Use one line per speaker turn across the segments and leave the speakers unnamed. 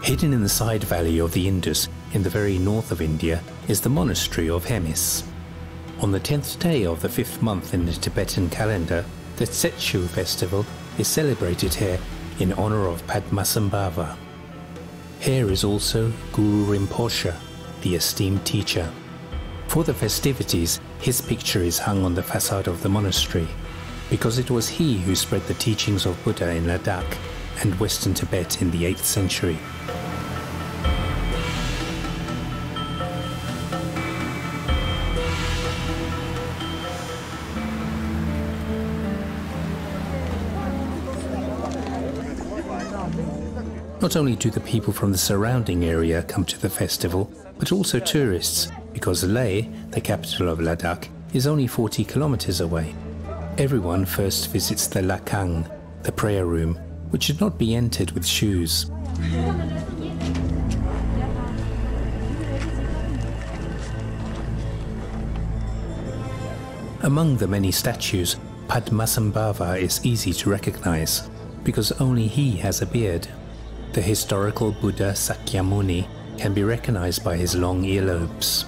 Hidden in the side valley of the Indus in the very north of India is the monastery of Hemis. On the 10th day of the 5th month in the Tibetan calendar, the Tsetchu festival is celebrated here in honor of Padmasambhava. Here is also Guru Rinpoche, the esteemed teacher. For the festivities, his picture is hung on the facade of the monastery, because it was he who spread the teachings of Buddha in Ladakh and Western Tibet in the 8th century. Not only do the people from the surrounding area come to the festival, but also tourists, because Leh, the capital of Ladakh, is only 40 kilometers away. Everyone first visits the Lakang, the prayer room, which should not be entered with shoes. Among the many statues, Padmasambhava is easy to recognize, because only he has a beard. The historical Buddha Sakyamuni can be recognized by his long earlobes.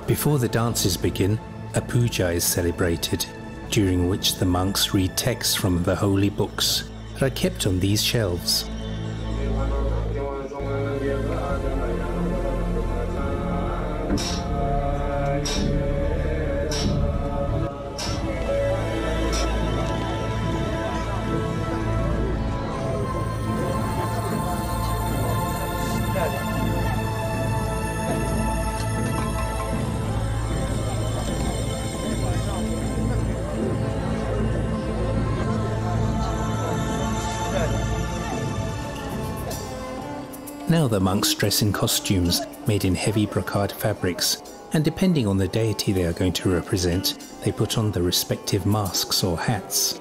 Before the dances begin, a puja is celebrated, during which the monks read texts from the holy books that are kept on these shelves. Now the monks dress in costumes made in heavy brocade fabrics, and depending on the deity they are going to represent, they put on the respective masks or hats,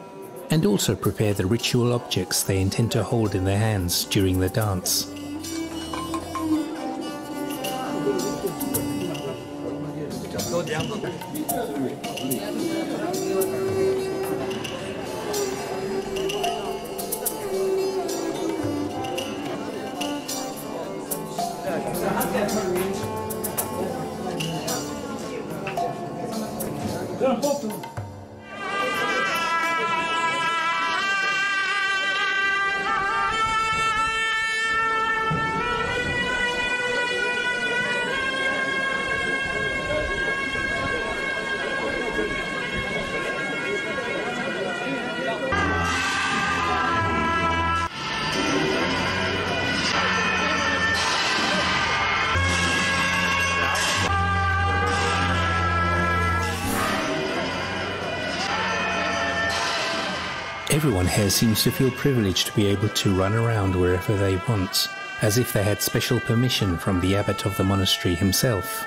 and also prepare the ritual objects they intend to hold in their hands during the dance. Everyone here seems to feel privileged to be able to run around wherever they want, as if they had special permission from the abbot of the monastery himself.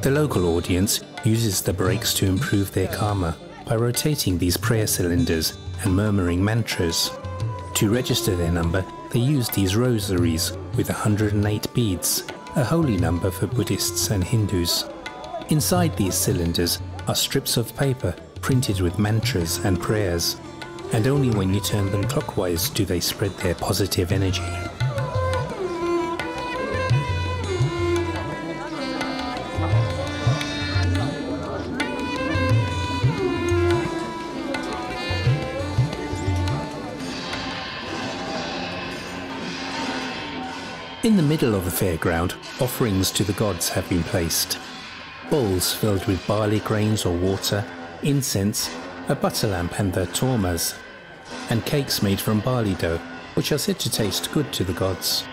The local audience uses the breaks to improve their karma by rotating these prayer cylinders and murmuring mantras. To register their number, they use these rosaries with 108 beads, a holy number for Buddhists and Hindus. Inside these cylinders are strips of paper printed with mantras and prayers, and only when you turn them clockwise do they spread their positive energy. In the middle of the fairground, offerings to the gods have been placed. Bowls filled with barley grains or water, incense, a butter lamp and the tormas, and cakes made from barley dough, which are said to taste good to the gods.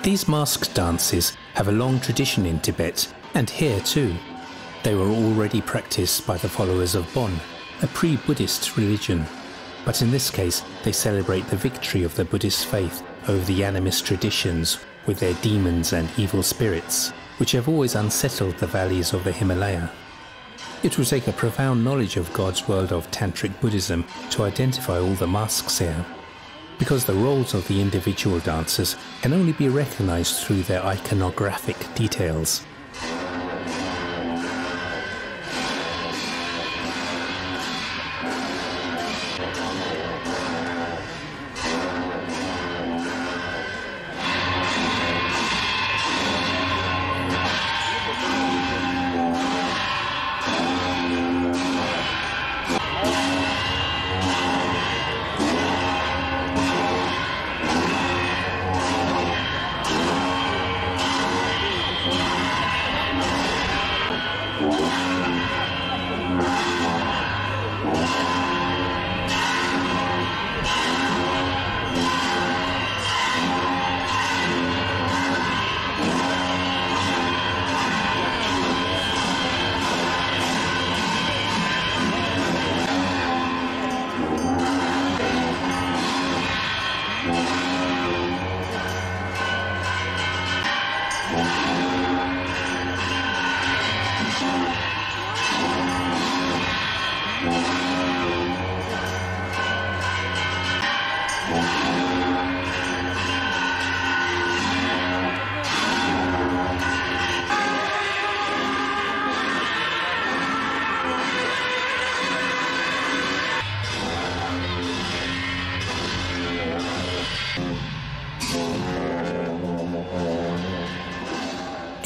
These masked dances have a long tradition in Tibet, and here too. They were already practiced by the followers of Bon, a pre-Buddhist religion. But in this case, they celebrate the victory of the Buddhist faith over the animist traditions with their demons and evil spirits, which have always unsettled the valleys of the Himalaya. It will take a profound knowledge of God's world of Tantric Buddhism to identify all the masks here, because the roles of the individual dancers can only be recognized through their iconographic details.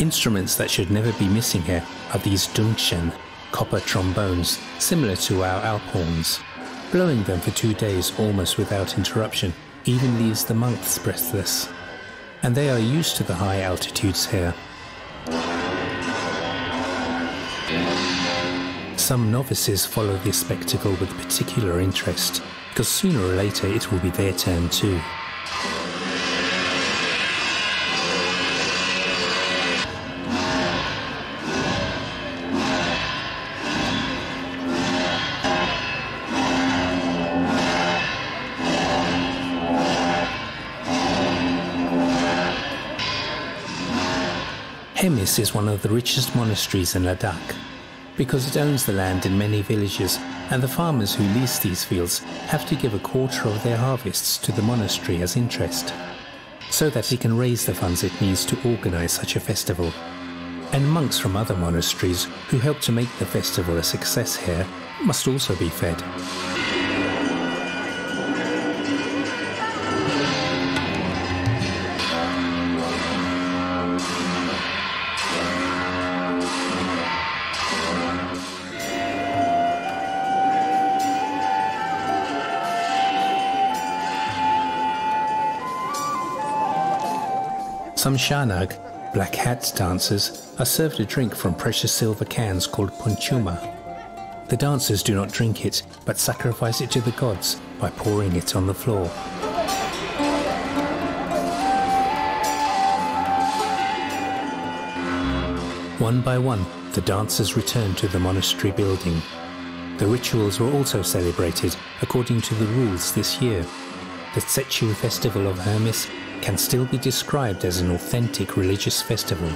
Instruments that should never be missing here are these dungchen, copper trombones, similar to our alp horns. Blowing them for 2 days almost without interruption even leaves the monks breathless. And they are used to the high altitudes here. Some novices follow this spectacle with particular interest, because sooner or later it will be their turn too. Hemis is one of the richest monasteries in Ladakh, because it owns the land in many villages, and the farmers who lease these fields have to give a quarter of their harvests to the monastery as interest, so that it can raise the funds it needs to organize such a festival. And monks from other monasteries who help to make the festival a success here must also be fed. Some Shanag, black hat dancers, are served a drink from precious silver cans called punchuma. The dancers do not drink it, but sacrifice it to the gods by pouring it on the floor. One by one, the dancers return to the monastery building. The rituals were also celebrated according to the rules this year. The Tsechu festival of Hermes can still be described as an authentic religious festival.